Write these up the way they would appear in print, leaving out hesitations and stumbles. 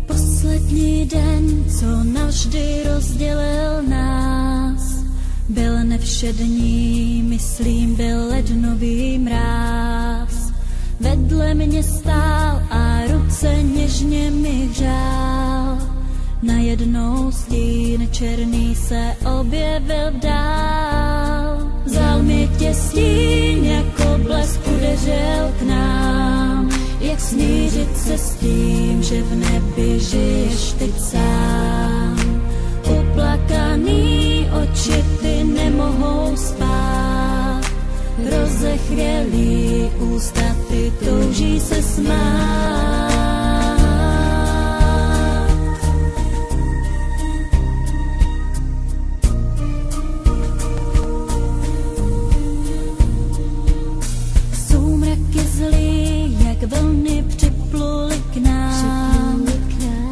Poslední den, co navždy rozdělil nás, byl nevšední, myslím, byl lednový mráz. Vedle mě stál a ruce něžně mi hřál. Najednou stín černý se objevil dál. Vzal mi tě stín, jako blesk udeřil k nám. Jak smířit se s tím, že v nebi žiješ teď sám? Uplakaný oči ty nemohou spát, rozechvělý ústa ty touží se smát. Soumrak je zlý, jak vlny připluly k nám.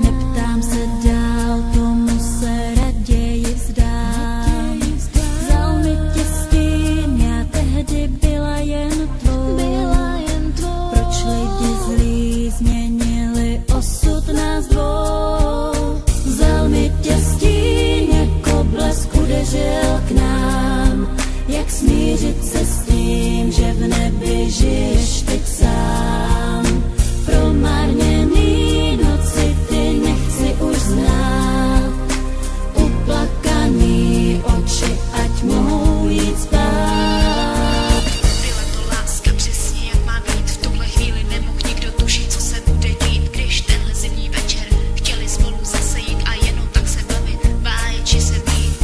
Neptám se dál, tomu se raději vzdám. Vzal mi tě stín, já tehdy byla jen tvou. Proč lidi zlí změnili osud nás dvou? Vzal mi tě stín, jako blesk udeřil k nám. Jak smířit se s tím, že v nebi žiješ teď sám? Promarněný noci ty nechci už znát. Uplakaný oči, ať mohou jít spát. Byla to láska přesně jak má být. V tuhle chvíli nemohl nikdo tušit, co se bude dít. Když tenhle zimní večer chtěli spolu zase jít a jenom tak se bavit, báječi se být.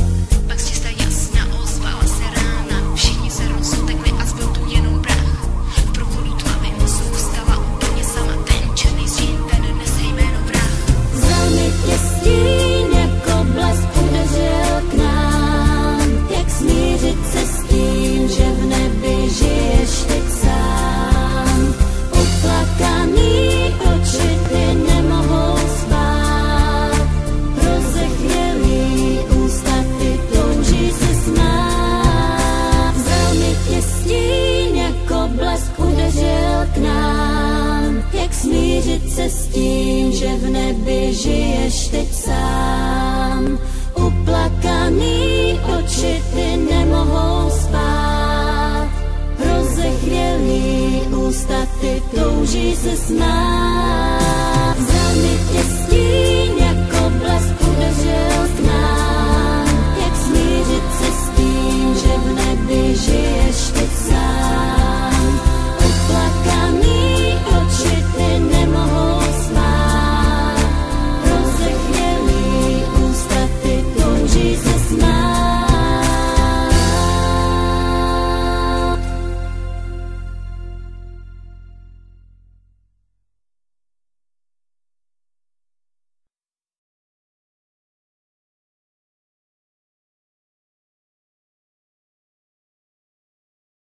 Pak z těsta jasna ozvala se rána. Všichni se rozutekli a zbyl tu jenom prach. V průchodu tmavy zůstala úplně sama. Ten černý stín, ten nese jméno vrah. Vzal mi tě stín, jako blesk udeřil k nám. Jak smířit se s tím, že v nebi žiješ teď sám? Uplakaný oči ty nemohou spát, rozechvělý ústa ty touží se smát. Vzal mi tě stín, jako blesk udeřil k nám. Jak smířit se s tím, že v nebi žiješ teď sám? Uplakaný oči ty nemohou spát, rozechvělý ústa ty touží se smát. Vzal mi tě stín, jako blesk udeřil k nám. Jak smířit se s tím, že v nebi žiješ teď